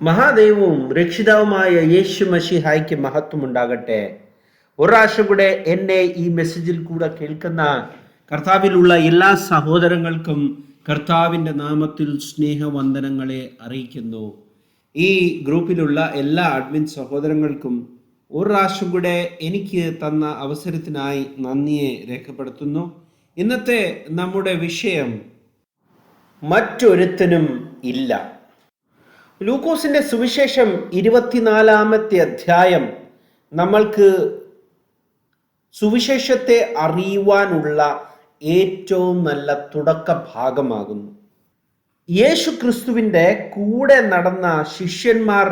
മഹാദൈവവും രക്ഷിതാവുമായ യേശു മശിഹായ്ക്ക് മഹത്വമുണ്ടാകട്ടെ. ഒരു പ്രാവശ്യം കൂടെ എന്നെ ഈ മെസ്സേജിൽ കൂടെ കേൾക്കുന്ന കർത്താവിലുള്ള എല്ലാ സഹോദരങ്ങൾക്കും കർത്താവിൻ്റെ നാമത്തിൽ സ്നേഹവന്ദനങ്ങളെ അറിയിക്കുന്നു. ഈ ഗ്രൂപ്പിലുള്ള എല്ലാ അഡ്മിൻ സഹോദരങ്ങൾക്കും ഒരു പ്രാവശ്യം കൂടെ എനിക്ക് തന്ന അവസരത്തിനായി നന്ദിയെ രേഖപ്പെടുത്തുന്നു. ഇന്നത്തെ നമ്മുടെ വിഷയം മറ്റൊരുത്തനും ഇല്ല. ലൂക്കോസിന്റെ സുവിശേഷം 24-ാമത്തെ അധ്യായം നമ്മൾക്ക് സുവിശേഷത്തെ അറിയുവാനുള്ള ഏറ്റവും നല്ല തുടക്ക ഭാഗമാകുന്നു. യേശു ക്രിസ്തുവിൻ്റെ കൂടെ നടന്ന ശിഷ്യന്മാർ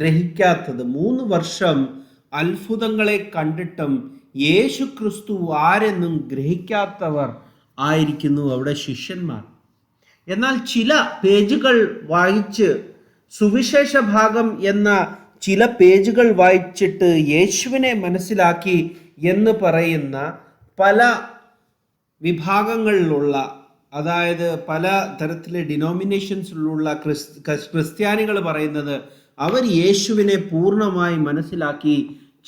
ഗ്രഹിക്കാത്തത് 3 വർഷം അത്ഭുതങ്ങളെ കണ്ടിട്ടും യേശു ക്രിസ്തു ആരെന്നും ഗ്രഹിക്കാത്തവർ ആയിരിക്കുന്നു അവിടെ ശിഷ്യന്മാർ. എന്നാൽ ചില പേജുകൾ വായിച്ച് സുവിശേഷ ഭാഗം എന്ന ചില പേജുകൾ വായിച്ചിട്ട് യേശുവിനെ മനസ്സിലാക്കി എന്ന് പറയുന്ന പല വിഭാഗങ്ങളിലുള്ള, അതായത് പല തരത്തിലെ ഡിനോമിനേഷൻസിലുള്ള ക്രിസ്ത്യാനികൾ പറയുന്നത് അവർ യേശുവിനെ പൂർണ്ണമായി മനസ്സിലാക്കി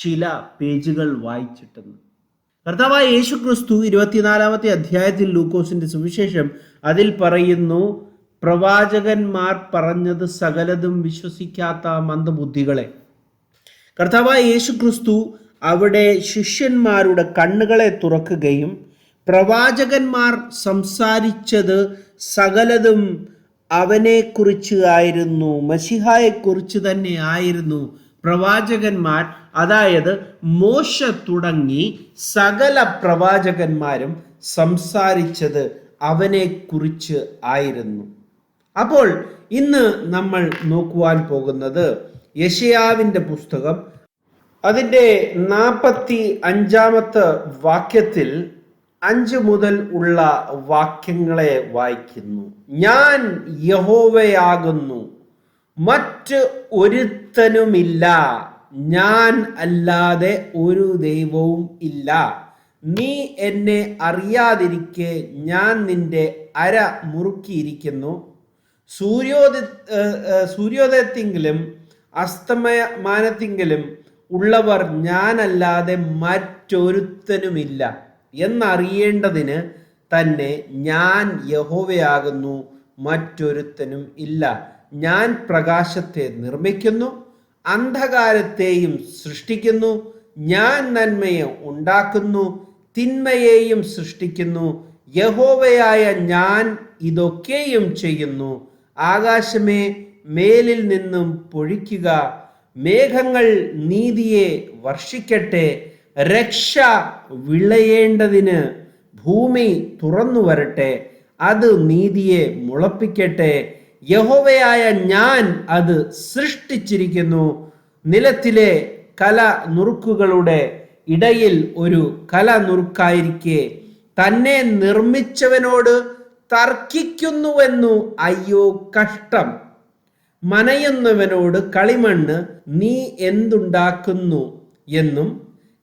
ചില പേജുകൾ വായിച്ചിട്ടെന്ന്. കർത്താവായ യേശു ക്രിസ്തു 24-ാമത്തെ അധ്യായത്തിൽ ലൂക്കോസിന്റെ സുവിശേഷം അതിൽ പറയുന്നു, പ്രവാചകന്മാർ പറഞ്ഞത് സകലതും വിശ്വസിക്കാത്ത മന്ദബുദ്ധികളെ. കർത്താവായ യേശു ക്രിസ്തു അവിടെ ശിഷ്യന്മാരുടെ കണ്ണുകളെ തുറക്കുകയും പ്രവാചകന്മാർ സംസാരിച്ചത് സകലതും അവനെക്കുറിച്ച് ആയിരുന്നു, മശിഹായെക്കുറിച്ച് തന്നെ ആയിരുന്നു. പ്രവാചകന്മാർ, അതായത് മോശ തുടങ്ങി സകല പ്രവാചകന്മാരും സംസാരിച്ചത് അവനെക്കുറിച്ച് ആയിരുന്നു. അപ്പോൾ ഇന്ന് നമ്മൾ നോക്കുവാൻ പോകുന്നത് യെശയ്യാവിൻ്റെ പുസ്തകം അതിൻ്റെ 45-ാമത്തെ വാക്യത്തിൽ 5 മുതൽ ഉള്ള വാക്യങ്ങളെ വായിക്കുന്നു. ഞാൻ യഹോവയാകുന്നു, മറ്റ് ഒരുത്തനുമില്ല, ഞാൻ അല്ലാതെ ഒരു ദൈവവും ഇല്ല. നീ എന്നെ അറിയാതിരിക്കെ ഞാൻ നിന്റെ അര മുറുക്കിയിരിക്കുന്നു. സൂര്യോദയത്തിങ്കിലും അസ്തമാനത്തിങ്കിലും ഉള്ളവർ ഞാനല്ലാതെ മറ്റൊരുത്തനുമില്ല എന്നറിയേണ്ടതിന് തന്നെ ഞാൻ യഹോവയാകുന്നു, മറ്റൊരുത്തനും ഇല്ല. ഞാൻ പ്രകാശത്തെ നിർമ്മിക്കുന്നു, അന്ധകാരത്തെയും സൃഷ്ടിക്കുന്നു. ഞാൻ നന്മയെ ഉണ്ടാക്കുന്നു, തിന്മയെയും സൃഷ്ടിക്കുന്നു. യഹോവയായ ഞാൻ ഇതൊക്കെയും ചെയ്യുന്നു. ആകാശമേ, മേലിൽ നിന്നും പൊഴിക്കുക, മേഘങ്ങൾ നീതിയെ വർഷിക്കട്ടെ. രക്ഷ വിളയേണ്ടതിന് ഭൂമി തുറന്നു വരട്ടെ, അത് നീതിയെ മുളപ്പിക്കട്ടെ. യഹോവയായ ഞാൻ അത് സൃഷ്ടിച്ചിരിക്കുന്നു. നിലത്തിലെ കല നുറുക്കുകളുടെ ഇടയിൽ ഒരു കല നുറുക്കായിരിക്കെ തന്നെ നിർമ്മിച്ചവനോട് തർക്കിക്കുന്നുവെന്നു അയ്യോ കഷ്ടം. മനയുന്നവനോട് കളിമണ്ണ് നീ എന്തുണ്ടാക്കുന്നു എന്നും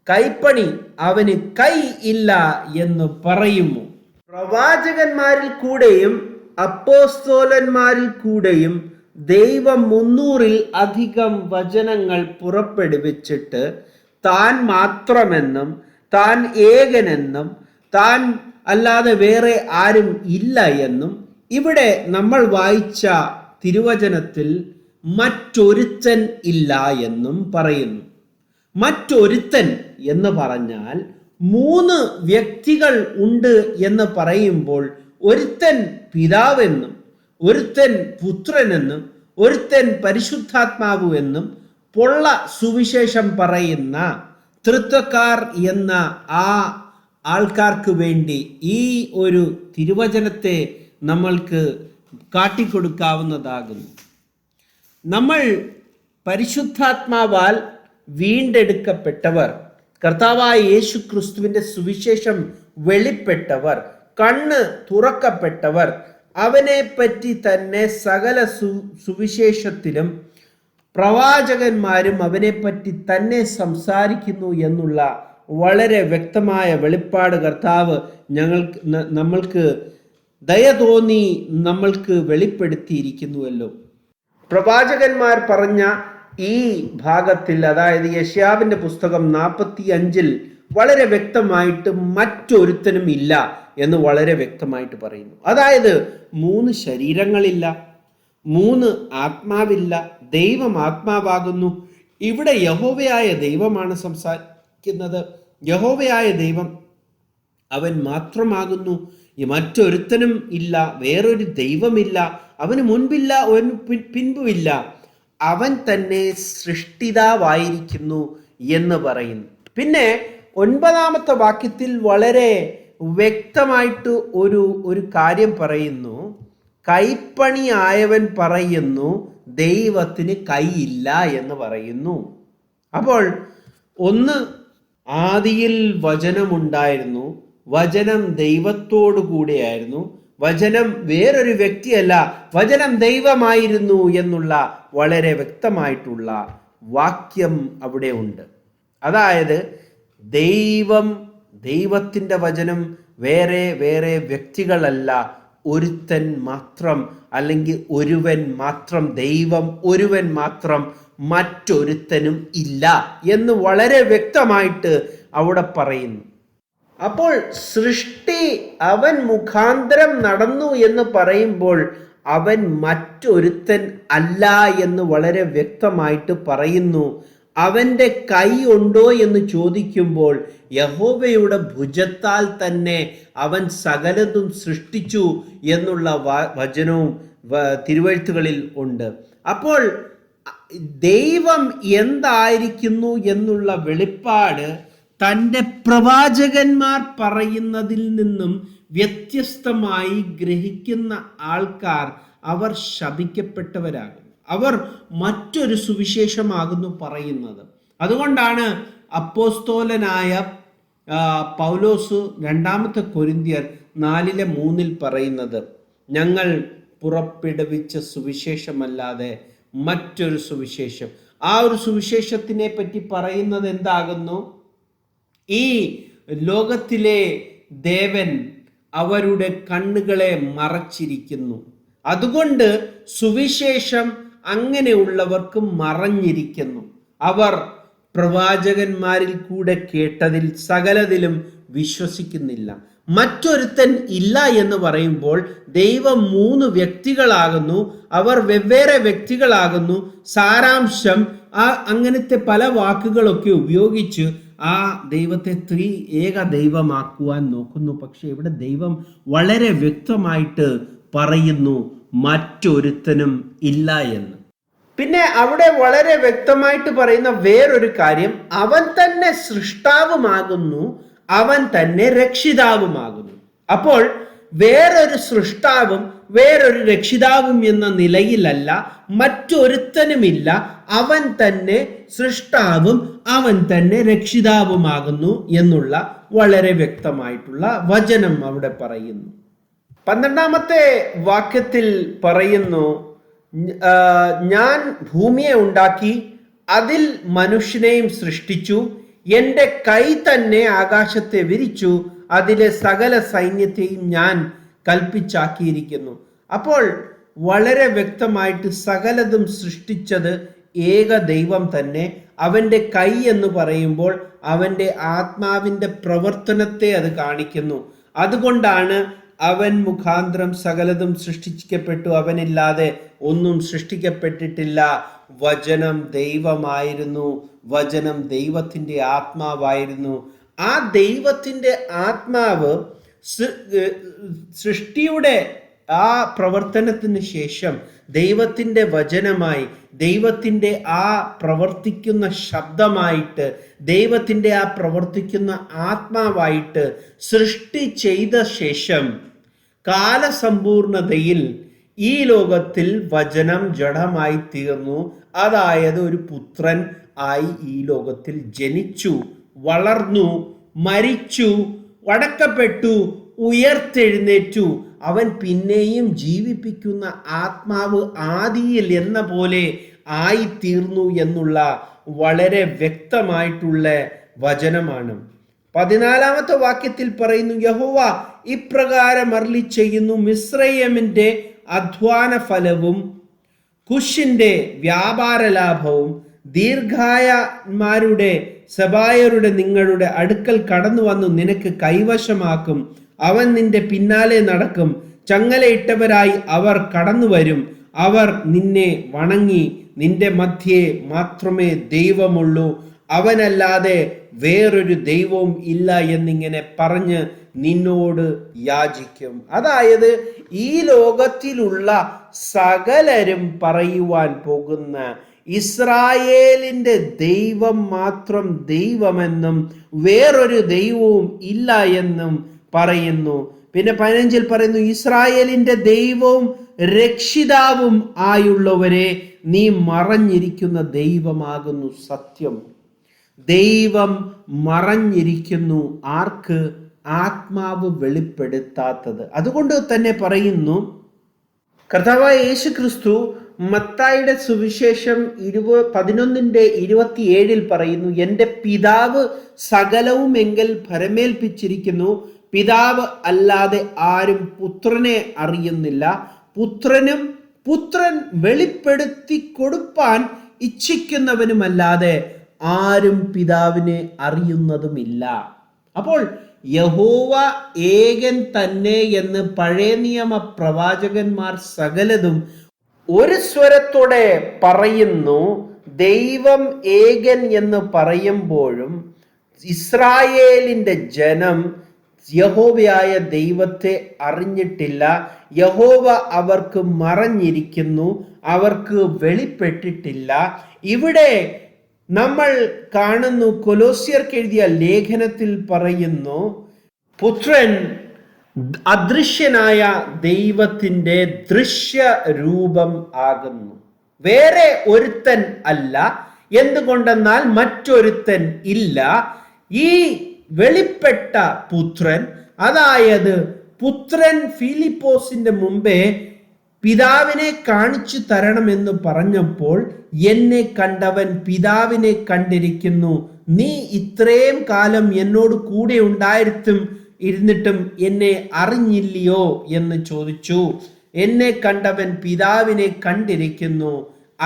കൈപ്പണി അവന് കൈ ഇല്ല എന്ന് പറയുമോ? പ്രവാചകന്മാരിൽ കൂടെയും അപ്പോസ്തലന്മാരിൽ കൂടെയും ദൈവം 300-ൽ അധികം വചനങ്ങൾ പുറപ്പെടുവിച്ചിട്ട് താൻ മാത്രമെന്നും താൻ ഏകനെന്നും താൻ അല്ലാതെ വേറെ ആരും ഇല്ല എന്നും ഇവിടെ നമ്മൾ വായിച്ച തിരുവചനത്തിൽ മറ്റൊരുത്തൻ ഇല്ല എന്നും പറയുന്നു. മറ്റൊരുത്തൻ എന്ന് പറഞ്ഞാൽ 3 വ്യക്തികൾ ഉണ്ട് എന്ന് പറയുമ്പോൾ ഒരുത്തൻ പിതാവെന്നും ഒരുത്തൻ പുത്രനെന്നും ഒരുത്തൻ പരിശുദ്ധാത്മാവ് എന്നും പൊള്ള സുവിശേഷം പറയുന്ന തൃത്വക്കാർ എന്ന ആ ആൾക്കാർക്ക് വേണ്ടി ഈ ഒരു തിരുവചനത്തെ നമ്മൾക്ക് കാട്ടിക്കൊടുക്കാവുന്നതാകുന്നു. നമ്മൾ പരിശുദ്ധാത്മാവാൽ വീണ്ടെടുക്കപ്പെട്ടവർ, കർത്താവായ യേശു ക്രിസ്തുവിൻ്റെ സുവിശേഷം വെളിപ്പെട്ടവർ, കണ്ണ് തുറക്കപ്പെട്ടവർ, അവനെ പറ്റി തന്നെ സകല സുവിശേഷത്തിലും പ്രവാചകന്മാരും അവനെപ്പറ്റി തന്നെ സംസാരിക്കുന്നു എന്നുള്ള വളരെ വ്യക്തമായ വെളിപ്പാട് കർത്താവ് നമ്മൾക്ക് ദയ തോന്നി നമ്മൾക്ക് വെളിപ്പെടുത്തിയിരിക്കുന്നുവല്ലോ. പ്രവാചകന്മാർ പറഞ്ഞ ഈ ഭാഗത്തിൽ, അതായത് യെശയ്യാവിന്റെ പുസ്തകം 45 വളരെ വ്യക്തമായിട്ട് മറ്റൊരുത്തനും ഇല്ല എന്ന് വളരെ വ്യക്തമായിട്ട് പറയുന്നു. അതായത് 3 ശരീരങ്ങളില്ല, 3 ആത്മാവില്ല, ദൈവം ആത്മാവാകുന്നു. ഇവിടെ യഹോവയായ ദൈവമാണ് സംസാരിക്കുന്നത്. യഹോവയായ ദൈവം അവൻ മാത്രമാകുന്നു, മറ്റൊരുത്തനും ഇല്ല, വേറൊരു ദൈവമില്ല, അവന് മുൻപില്ല, അവന് പിൻപുമില്ല, അവൻ തന്നെ സൃഷ്ടിതാവായിരിക്കുന്നു എന്ന് പറയുന്നു. പിന്നെ 9-ാമത്തെ വാക്യത്തിൽ വളരെ വ്യക്തമായിട്ട് ഒരു കാര്യം പറയുന്നു. കൈപ്പണിയായവൻ പറയുന്നു ദൈവത്തിന് കൈയില്ല എന്ന് പറയുന്നു. അപ്പോൾ ഒന്ന്, ആദിയിൽ വചനമുണ്ടായിരുന്നു, വചനം ദൈവത്തോടു കൂടെയായിരുന്നു, വചനം വേറൊരു വ്യക്തിയല്ല, വചനം ദൈവമായിരുന്നു എന്നുള്ള വളരെ വ്യക്തമായിട്ടുള്ള വാക്യം അവിടെ ഉണ്ട്. അതായത് ദൈവത്തിൻ്റെ വചനം വേറെ വേറെ വ്യക്തികളല്ല, ഒരുത്തൻ മാത്രം, അല്ലെങ്കിൽ ഒരുവൻ മാത്രം, ദൈവം ഒരുവൻ മാത്രം, മറ്റൊരുത്തനും ഇല്ല എന്ന് വളരെ വ്യക്തമായിട്ട് അവിടെ പറയുന്നു. അപ്പോൾ സൃഷ്ടി അവൻ മുഖാന്തരം നടന്നു എന്ന് പറയുമ്പോൾ അവൻ മറ്റൊരുത്തൻ അല്ല എന്ന് വളരെ വ്യക്തമായിട്ട് പറയുന്നു. അവൻ്റെ കൈ ഉണ്ടോ എന്ന് ചോദിക്കുമ്പോൾ യഹോവയുടെ ഭുജത്താൽ തന്നെ അവൻ സകലതും സൃഷ്ടിച്ചു എന്നുള്ള വചനവും തിരുവെഴുത്തുകളിൽ ഉണ്ട്. അപ്പോൾ ദൈവം എന്തായിരിക്കുന്നു എന്നുള്ള വെളിപ്പാട് തൻ്റെ പ്രവാചകന്മാർ പറയുന്നതിൽ നിന്നും വ്യത്യസ്തമായി ഗ്രഹിക്കുന്ന ആൾക്കാർ അവർ ശപിക്കപ്പെട്ടവരാകുന്നു. അവർ മറ്റൊരു സുവിശേഷമാകുന്നു പറയുന്നത്. അതുകൊണ്ടാണ് അപ്പോസ്തോലനായ പൗലോസ് 2 കൊരിന്ത്യർ 4:3 പറയുന്നത്, ഞങ്ങൾ പുറപ്പെടുവിച്ച സുവിശേഷമല്ലാതെ മറ്റൊരു സുവിശേഷം. ആ ഒരു സുവിശേഷത്തിനെ പറ്റി പറയുന്നത് എന്താകുന്നു? ഈ ലോകത്തിലെ ദേവൻ അവരുടെ കണ്ണുകളെ മറച്ചിരിക്കുന്നു. അതുകൊണ്ട് സുവിശേഷം അങ്ങനെയുള്ളവർക്ക് മറഞ്ഞിരിക്കുന്നു. അവർ പ്രവാചകന്മാരിൽ കൂടെ കേട്ടതിൽ സകലതിലും വിശ്വസിക്കുന്നില്ല. മറ്റൊരുത്തൻ ഇല്ല എന്ന് പറയുമ്പോൾ ദൈവം 3 വ്യക്തികളാകുന്നു, അവർ വെവ്വേറെ വ്യക്തികളാകുന്നു. സാരാംശം അങ്ങനത്തെ പല വാക്കുകളൊക്കെ ഉപയോഗിച്ച് ആ ദൈവത്തെ ഏക ദൈവമാക്കുവാൻ നോക്കുന്നു. പക്ഷെ ഇവിടെ ദൈവം വളരെ വ്യക്തമായിട്ട് പറയുന്നു മറ്റൊരുത്തനും ഇല്ല എന്ന്. പിന്നെ അവിടെ വളരെ വ്യക്തമായിട്ട് പറയുന്ന വേറൊരു കാര്യം, അവൻ തന്നെ സൃഷ്ടാവുമാകുന്നു, അവൻ തന്നെ രക്ഷിതാവുമാകുന്നു. അപ്പോൾ വേറൊരു സൃഷ്ടാവും വേറൊരു രക്ഷിതാവും എന്ന നിലയിലല്ല, മറ്റൊരുത്തനുമില്ല, അവൻ തന്നെ സൃഷ്ടാവും അവൻ തന്നെ രക്ഷിതാവുമാകുന്നു എന്നുള്ള വളരെ വ്യക്തമായിട്ടുള്ള വചനം അവിടെ പറയുന്നു. 12-ാമത്തെ വാക്യത്തിൽ പറയുന്നു, ഞാൻ ഭൂമിയെ ഉണ്ടാക്കി, അതിൽ മനുഷ്യനെയും സൃഷ്ടിച്ചു, എൻ്റെ കൈ തന്നെ ആകാശത്തെ വിരിച്ചു, അതിലെ സകല സൈന്യത്തെയും ഞാൻ കൽപ്പിച്ചാക്കിയിരിക്കുന്നു. അപ്പോൾ വളരെ വ്യക്തമായിട്ട് സകലതും സൃഷ്ടിച്ചത് ഏക ദൈവം തന്നെ. അവൻ്റെ കൈ എന്ന് പറയുമ്പോൾ അവൻ്റെ ആത്മാവിൻ്റെ പ്രവർത്തനത്തെ അത് കാണിക്കുന്നു. അതുകൊണ്ടാണ് അവൻ മുഖാന്തരം സകലതും സൃഷ്ടിക്കപ്പെട്ടു, അവനില്ലാതെ ഒന്നും സൃഷ്ടിക്കപ്പെട്ടിട്ടില്ല. വചനം ദൈവമായിരുന്നു, വചനം ദൈവത്തിൻ്റെ ആത്മാവായിരുന്നു. ആ ദൈവത്തിൻ്റെ ആത്മാവ് സൃഷ്ടിയുടെ ആ പ്രവർത്തനത്തിന് ശേഷം ദൈവത്തിൻ്റെ വചനമായി, ദൈവത്തിൻ്റെ ആ പ്രവർത്തിക്കുന്ന ശബ്ദമായിട്ട്, ദൈവത്തിൻ്റെ ആ പ്രവർത്തിക്കുന്ന ആത്മാവായിട്ട് സൃഷ്ടി ചെയ്ത ശേഷം കാലസമ്പൂർണതയിൽ ഈ ലോകത്തിൽ വചനം ജഡമായി തീർന്നു. അതായത് ഒരു പുത്രൻ ആയി ഈ ലോകത്തിൽ ജനിച്ചു, വളർന്നു, മരിച്ചു, അടക്കപ്പെട്ടു, ഉയർത്തെഴുന്നേറ്റു. അവൻ പിന്നെയും ജീവിപ്പിക്കുന്ന ആത്മാവ് ആദിയിൽ എന്ന പോലെ ആയിത്തീർന്നു എന്നുള്ള വളരെ വ്യക്തമായിട്ടുള്ള വചനമാണ്. 14-ാമത്തെ വാക്യത്തിൽ പറയുന്നു, യഹോവ ഇപ്രകാരം അരുളി ചെയ്യുന്നു, മിസ്രയീമിന്റെ അധ്വാന ഫലവും കുശിന്റെ വ്യാപാര ലാഭവും ദീർഘായന്മാരുടെ സഭായരുടെ നിങ്ങളുടെ അടുക്കൽ കടന്നു വന്നു നിനക്ക് കൈവശമാക്കും. അവൻ നിന്റെ പിന്നാലെ നടക്കും. ചങ്ങലയിട്ടവരായി അവർ കടന്നു വരും. അവർ നിന്നെ വണങ്ങി നിന്റെ മധ്യേ മാത്രമേ ദൈവമുള്ളൂ, അവനല്ലാതെ വേറൊരു ദൈവവും ഇല്ല എന്നിങ്ങനെ പറഞ്ഞ് നിന്നോട് യാചിക്കും. അതായത് ഈ ലോകത്തിലുള്ള സകലരും പറയുവാൻ പോകുന്ന ഇസ്രായേലിന്റെ ദൈവം മാത്രം ദൈവമെന്നും വേറൊരു ദൈവവും ഇല്ല എന്നും പറയുന്നു. പിന്നെ 15 പറയുന്നു, ഇസ്രായേലിന്റെ ദൈവവും രക്ഷിതാവും ആയുള്ളവരെ, നീ മറഞ്ഞിരിക്കുന്ന ദൈവമാകുന്നു സത്യം. ദൈവം മറഞ്ഞിരിക്കുന്നു. ആർക്ക്? ആത്മാവ് വെളിപ്പെടുത്താത്തത്. അതുകൊണ്ട് തന്നെ പറയുന്നു കർത്താവായ യേശു ക്രിസ്തു മത്തായിയുടെ സുവിശേഷം 11:27 പറയുന്നു, എൻ്റെ പിതാവ് സകലവും എങ്കിൽ ഭരമേൽപ്പിച്ചിരിക്കുന്നു. പിതാവ് അല്ലാതെ ആരും പുത്രനെ അറിയുന്നില്ല. പുത്രൻ വെളിപ്പെടുത്തി കൊടുപ്പാൻ ഇച്ഛിക്കുന്നവനുമല്ലാതെ ആരും പിതാവിനെ അറിയുന്നതുമില്ല. അപ്പോൾ യഹോവ ഏകൻ തന്നെ എന്ന് പഴയ നിയമ പ്രവാചകന്മാർ സകലതും ഒരു സ്വരത്തോടെ പറയുന്നു. ദൈവം ഏകൻ എന്ന് പറയുമ്പോഴും ഇസ്രായേലിന്റെ ജനം യഹോവയായ ദൈവത്തെ അറിഞ്ഞിട്ടില്ല. യഹോവ അവർക്ക് മറഞ്ഞിരിക്കുന്നു, അവർക്ക് വെളിപ്പെട്ടിട്ടില്ല. ഇവിടെ നമ്മൾ കാണുന്നു, കൊലോസ്യർക്ക് എഴുതിയ ലേഖനത്തിൽ പറയുന്നു, പുത്രൻ അദൃശ്യനായ ദൈവത്തിന്റെ ദൃശ്യ രൂപം ആകുന്നു. വേറെ ഒരുത്തൻ അല്ല. എന്തുകൊണ്ടെന്നാൽ മറ്റൊരുത്തൻ ഇല്ല. ഈ വെളിപ്പെട്ട പുത്രൻ, അതായത് പുത്രൻ ഫിലിപ്പോസിന്റെ മുമ്പേ പിതാവിനെ കാണിച്ചു തരണമെന്ന് പറഞ്ഞപ്പോൾ, എന്നെ കണ്ടവൻ പിതാവിനെ കണ്ടിരിക്കുന്നു, നീ ഇത്രയും കാലം എന്നോട് കൂടെ ഇരുന്നിട്ടും എന്നെ അറിഞ്ഞില്ലയോ എന്ന് ചോദിച്ചു. എന്നെ കണ്ടവൻ പിതാവിനെ കണ്ടിരിക്കുന്നു,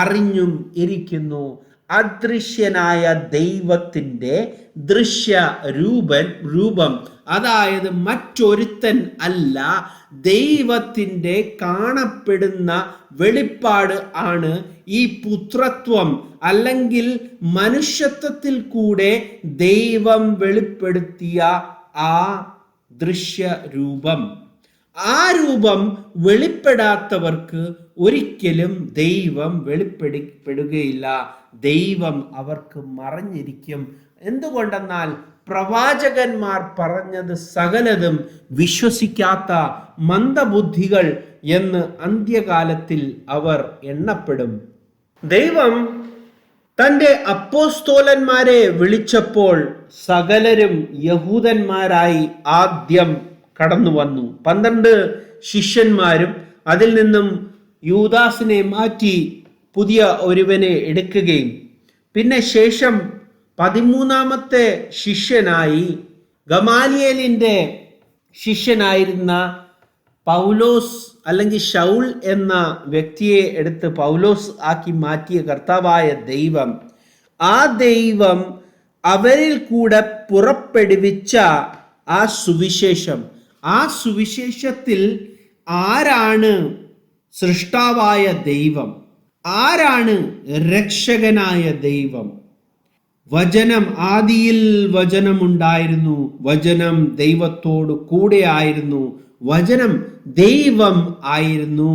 അറിഞ്ഞും ഇരിക്കുന്നു. അദൃശ്യനായ ദൈവത്തിന്റെ ദൃശ്യ രൂപം, അതായത് മറ്റൊരുത്തൻ അല്ല, ദൈവത്തിന്റെ കാണപ്പെടുന്ന വെളിപ്പാട് ആണ് ഈ പുത്രത്വം, അല്ലെങ്കിൽ മനുഷ്യത്വത്തിൽ കൂടെ ദൈവം വെളിപ്പെടുത്തിയ ആ ദൃശ്യ രൂപം. ആ രൂപം വെളിപ്പെടാത്തവർക്ക് ഒരിക്കലും ദൈവം വെളിപ്പെടുകയില്ല. ദൈവം അവർക്ക് മറഞ്ഞിരിക്കും. എന്തുകൊണ്ടെന്നാൽ പ്രവാചകന്മാർ പറഞ്ഞത് സകലതും വിശ്വസിക്കാത്ത മന്ദബുദ്ധികൾ എന്ന് അന്ത്യകാലത്തിൽ അവർ എണ്ണപ്പെടും. ദൈവം തൻ്റെ അപ്പോസ്തോലന്മാരെ വിളിച്ചപ്പോൾ സകലരും യഹൂദന്മാരായി ആദ്യം കടന്നു വന്നു. 12 ശിഷ്യന്മാരും അതിൽ നിന്നും യൂദാസിനെ മാറ്റി പുതിയ ഒരുവനെ എടുക്കുകയും പിന്നെ ശേഷം 13ാമത്തെ ശിഷ്യനായി ഗമാലിയേലിന്റെ ശിഷ്യനായിരുന്ന പൗലോസ് അല്ലെങ്കിൽ ശൗൽ എന്ന വ്യക്തിയെ എടുത്ത് പൗലോസ് ആക്കി മാറ്റിയ കർത്താവായ ദൈവം, ആ ദൈവം അവരിൽ കൂടെ പുറപ്പെടുവിച്ച ആ സുവിശേഷം, ആ സുവിശേഷത്തിൽ ആരാണ് സൃഷ്ടാവായ ദൈവം, ആരാണ് രക്ഷകനായ ദൈവം? വചനം, ആദിയിൽ വചനമുണ്ടായിരുന്നു, വചനം ദൈവത്തോട് കൂടെ ആയിരുന്നു, വചനം ദൈവം ആയിരുന്നു,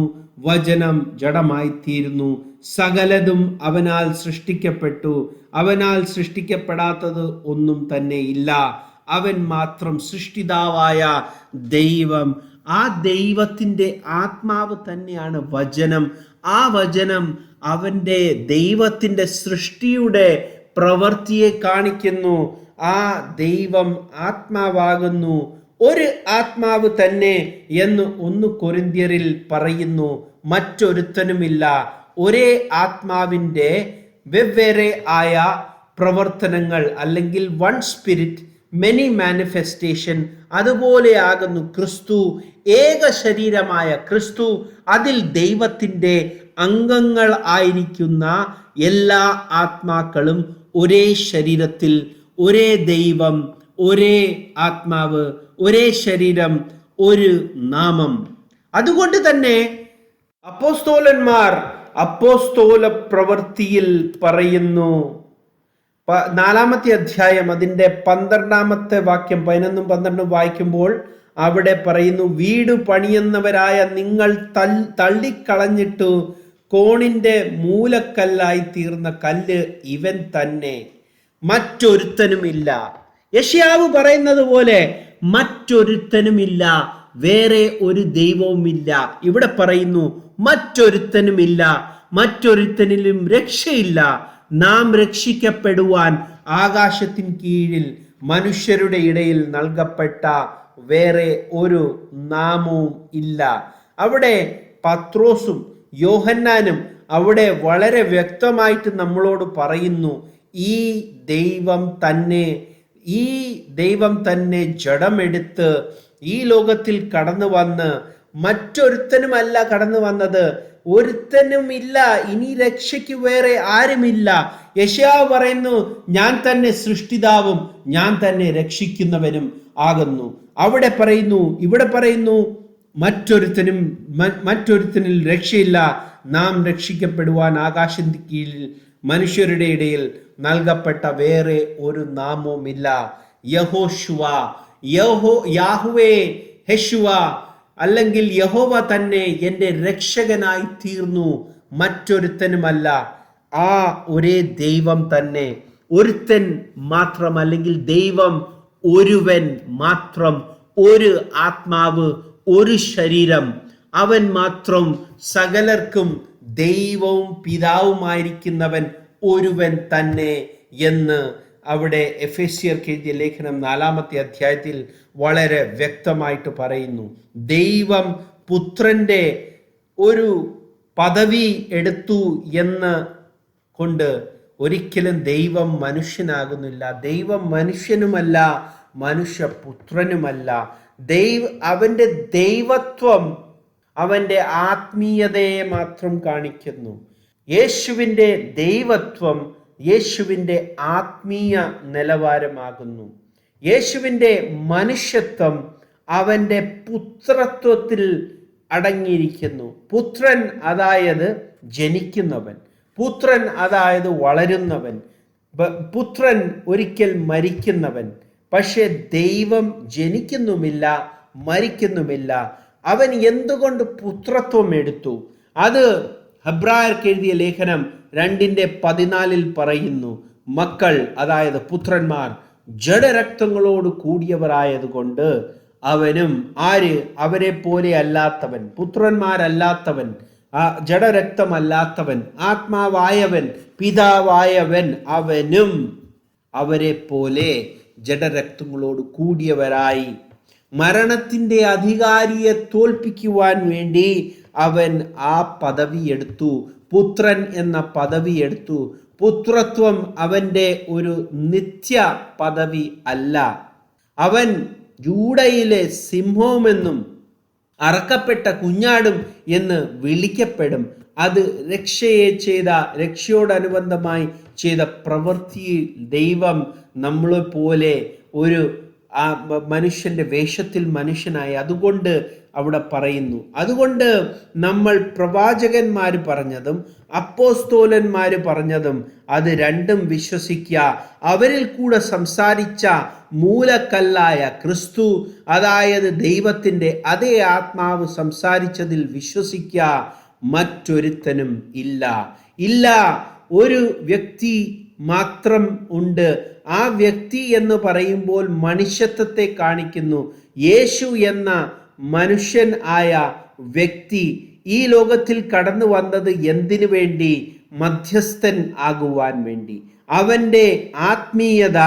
വചനം ജഡമായിത്തീരുന്നു, സകലതും അവനാൽ സൃഷ്ടിക്കപ്പെട്ടു, അവനാൽ സൃഷ്ടിക്കപ്പെടാത്തത് ഒന്നും തന്നെ ഇല്ല, അവൻ മാത്രം സൃഷ്ടിതാവായ ദൈവം. ആ ദൈവത്തിൻ്റെ ആത്മാവ് തന്നെയാണ് വചനം. ആ വചനം അവൻ്റെ ദൈവത്തിൻ്റെ സൃഷ്ടിയുടെ പ്രവൃത്തിയെ കാണിക്കുന്നു. ആ ദൈവം ആത്മാവാകുന്നു. ഒരു ആത്മാവ് തന്നെ എന്ന് 1 കൊരിന്ത്യരിൽ പറയുന്നു. മറ്റൊരുത്തനുമില്ല. ഒരേ ആത്മാവിൻ്റെ വെവ്വേറെ ആയ പ്രവർത്തനങ്ങൾ, അല്ലെങ്കിൽ വൺ സ്പിരിറ്റ് മെനി മാനിഫെസ്റ്റേഷൻ. അതുപോലെയാകുന്നു ക്രിസ്തു, ഏക ശരീരമായ ക്രിസ്തു. അതിൽ ദൈവത്തിൻ്റെ അംഗങ്ങൾ ആയിരിക്കുന്ന എല്ലാ ആത്മാക്കളും ഒരേ ശരീരത്തിൽ, ഒരേ ദൈവം, ഒരേ ആത്മാവ്, ഒരേ ശരീരം, ഒരു നാമം. അതുകൊണ്ട് തന്നെ അപ്പോസ്തോലന്മാർ അപ്പോസ്തോല പ്രവൃത്തിയിൽ പറയുന്നു, 4-ാമത്തെ അധ്യായം അതിൻ്റെ 12-ാമത്തെ വാക്യം, 11-12 വായിക്കുമ്പോൾ അവിടെ പറയുന്നു, വീട് പണിയുന്നവരായ നിങ്ങൾ തള്ളിക്കളഞ്ഞിട്ടു കോണിന്റെ മൂലക്കല്ലായി തീർന്ന കല്ല് ഇവൻ തന്നെ, മറ്റൊരുത്തനുമില്ല. യെശയ്യാവ് പറയുന്നത് പോലെ മറ്റൊരുത്തനുമില്ല, വേറെ ഒരു ദൈവവുമില്ല. ഇവിടെ പറയുന്നു മറ്റൊരുത്തനുമില്ല, മറ്റൊരുത്തനിലും രക്ഷയില്ല. നാം രക്ഷിക്കപ്പെടുവാൻ ആകാശത്തിൻ കീഴിൽ മനുഷ്യരുടെ ഇടയിൽ നൽകപ്പെട്ട വേറെ ഒരു നാമവും ഇല്ല. അവിടെ പത്രോസും യോഹന്നാനും അവിടെ വളരെ വ്യക്തമായിട്ട് നമ്മളോട് പറയുന്നു, ഈ ദൈവം തന്നെ ജഡമെടുത്ത് ഈ ലോകത്തിൽ കടന്നു വന്ന്, മറ്റൊരുത്തനുമല്ല കടന്നു വന്നത്, ഒരുത്തനുമില്ല, ഇനി രക്ഷയ്ക്ക് വേറെ ആരുമില്ല. യെശയ്യാവ് പറയുന്നു, ഞാൻ തന്നെ സൃഷ്ടിതാവും ഞാൻ തന്നെ രക്ഷിക്കുന്നവനും ആകുന്നു. ഇവിടെ പറയുന്നു മറ്റൊരുത്തനിൽ രക്ഷയില്ല, നാം രക്ഷിക്കപ്പെടുവാൻ ആകാശത്തിന് കീഴിൽ മനുഷ്യരുടെ ഇടയിൽ നൽകപ്പെട്ട വേറെ ഒരു നാമവുമില്ല. യാഹുവേ ഹെശുവ, അല്ലെങ്കിൽ യഹോവ തന്നെ എൻ്റെ രക്ഷകനായി തീർന്നു, മറ്റൊരുത്തനുമല്ല. ആ ഒരേ ദൈവം തന്നെ, ഒരുത്തൻ മാത്രം, അല്ലെങ്കിൽ ദൈവം ഒരുവൻ മാത്രം, ഒരു ആത്മാവ്, ഒരു ശരീരം, അവൻ മാത്രം സകലർക്കും ദൈവവും പിതാവുമായിരിക്കുന്നവൻ ഒരുവൻ തന്നെ എന്ന് അവിടെ എഫേസ്യർക്ക് എഴുതിയ ലേഖനം 4-ാമത്തെ അധ്യായത്തിൽ വളരെ വ്യക്തമായിട്ട് പറയുന്നു. ദൈവം പുത്രന്റെ ഒരു പദവി എടുത്തു എന്ന് കൊണ്ട് ഒരിക്കലും ദൈവം മനുഷ്യനാകുന്നില്ല. ദൈവം മനുഷ്യനുമല്ല, മനുഷ്യപുത്രനുമല്ല. അവന്റെ ദൈവത്വം അവന്റെ ആത്മീയതയെ മാത്രം കാണിക്കുന്നു. യേശുവിൻ്റെ ദൈവത്വം യേശുവിൻ്റെ ആത്മീയ നിലവാരമാകുന്നു. യേശുവിൻ്റെ മനുഷ്യത്വം അവൻ്റെ പുത്രത്വത്തിൽ അടങ്ങിയിരിക്കുന്നു. പുത്രൻ അതായത് ജനിക്കുന്നവൻ, പുത്രൻ അതായത് വളരുന്നവൻ, പുത്രൻ ഒരിക്കൽ മരിക്കുന്നവൻ. പക്ഷെ ദൈവം ജനിക്കുന്നുമില്ല, മരിക്കുന്നുമില്ല. അവൻ എന്തുകൊണ്ട് പുത്രത്വം എടുത്തു? അത് ഹെബ്രായർക്ക് എഴുതിയ ലേഖനം 2:14 പറയുന്നു, മക്കൾ അതായത് പുത്രന്മാർ ജഡരക്തങ്ങളോട് കൂടിയവരായതുകൊണ്ട് അവനും അവരെ പോലെ അല്ലാത്തവൻ, പുത്രന്മാരല്ലാത്തവൻ, ജഡരക്തമല്ലാത്തവൻ, ആത്മാവായവൻ, പിതാവായവൻ, അവനും അവരെ പോലെ ജഡരക്തങ്ങളോട് കൂടിയവരായി മരണത്തിന്റെ അധികാരിയെ തോൽപ്പിക്കുവാൻ വേണ്ടി അവൻ ആ പദവി എടുത്തു, പുത്രൻ എന്ന പദവി എടുത്തു. പുത്രത്വം അവൻ്റെ ഒരു നിത്യ പദവി അല്ല. അവൻ ജൂഡയിലെ സിംഹവുമെന്നും അറക്കപ്പെട്ട കുഞ്ഞാടും എന്ന് വിളിക്കപ്പെടും. അത് രക്ഷയോടനുബന്ധമായി ചെയ്ത പ്രവൃത്തിയിൽ ദൈവം നമ്മളെ പോലെ ഒരു മനുഷ്യന്റെ വേഷത്തിൽ മനുഷ്യനായി. അതുകൊണ്ട് അവിടെ പറയുന്നു, അതുകൊണ്ട് നമ്മൾ പ്രവാചകന്മാർ പറഞ്ഞതും അപ്പോസ്തോലന്മാർ പറഞ്ഞതും അത് രണ്ടും വിശ്വസിക്കുക. അവരിൽ കൂടെ സംസാരിച്ച മൂലക്കല്ലായ ക്രിസ്തു, അതായത് ദൈവത്തിൻ്റെ അതേ ആത്മാവ് സംസാരിച്ചതിൽ വിശ്വസിക്കുക. മറ്റൊരുത്തനും ഇല്ല. ഒരു വ്യക്തി മാത്രം ഉണ്ട്. ആ വ്യക്തി എന്ന് പറയുമ്പോൾ മനുഷ്യത്വത്തെ കാണിക്കുന്നു. യേശു എന്ന മനുഷ്യൻ ആയ വ്യക്തി ഈ ലോകത്തിൽ കടന്നു വന്നത് എന്തിനു വേണ്ടി? മധ്യസ്ഥൻ ആകുവാൻ വേണ്ടി. അവൻ്റെ ആത്മീയത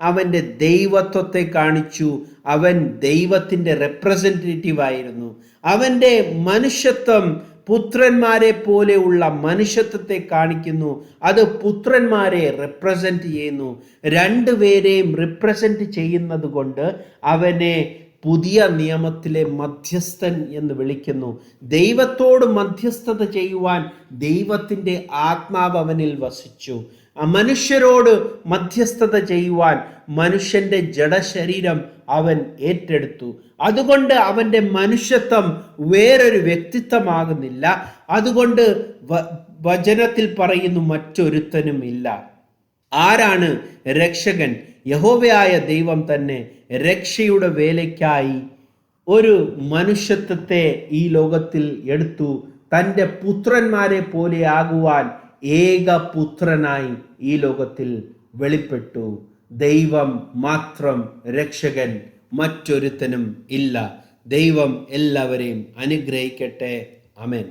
അവൻ്റെ ദൈവത്വത്തെ കാണിച്ചു. അവൻ ദൈവത്തിൻ്റെ റെപ്രസെൻറ്റേറ്റീവ് ആയിരുന്നു. അവൻ്റെ മനുഷ്യത്വം പുത്രന്മാരെ പോലെയുള്ള മനുഷ്യത്വത്തെ കാണിക്കുന്നു. അത് പുത്രന്മാരെ റെപ്രസെന്റ് ചെയ്യുന്നു. രണ്ടുപേരെയും റെപ്രസെന്റ് ചെയ്യുന്നത് കൊണ്ട് അവനെ പുതിയ നിയമത്തിലെ മധ്യസ്ഥൻ എന്ന് വിളിക്കുന്നു. ദൈവത്തോട് മധ്യസ്ഥത ചെയ്യുവാൻ ദൈവത്തിൻ്റെ ആത്മാവ് അവനിൽ വസിച്ചു. മനുഷ്യരോട് മധ്യസ്ഥത ചെയ്യുവാൻ മനുഷ്യൻ്റെ ജഡശരീരം അവൻ ഏറ്റെടുത്തു. അതുകൊണ്ട് അവൻ്റെ മനുഷ്യത്വം വേറൊരു വ്യക്തിത്വമാകുന്നില്ല. അതുകൊണ്ട് വചനത്തിൽ പറയുന്നു മറ്റൊരുത്തനുമില്ല. ആരാണ് രക്ഷകൻ? യഹോവയായ ദൈവം തന്നെ രക്ഷയുടെ വേലയ്ക്കായി ഒരു മനുഷ്യത്വത്തെ ഈ ലോകത്തിൽ എടുത്തു. തൻ്റെ പുത്രന്മാരെ പോലെ ആകുവാൻ ഏകപുത്രനായി ഈ ലോകത്തിൽ വെളിപ്പെട്ടു. ദൈവം മാത്രം രക്ഷകൻ, മറ്റൊരുത്തനും ഇല്ല. ദൈവം എല്ലാവരെയും അനുഗ്രഹിക്കട്ടെ. ആമേൻ.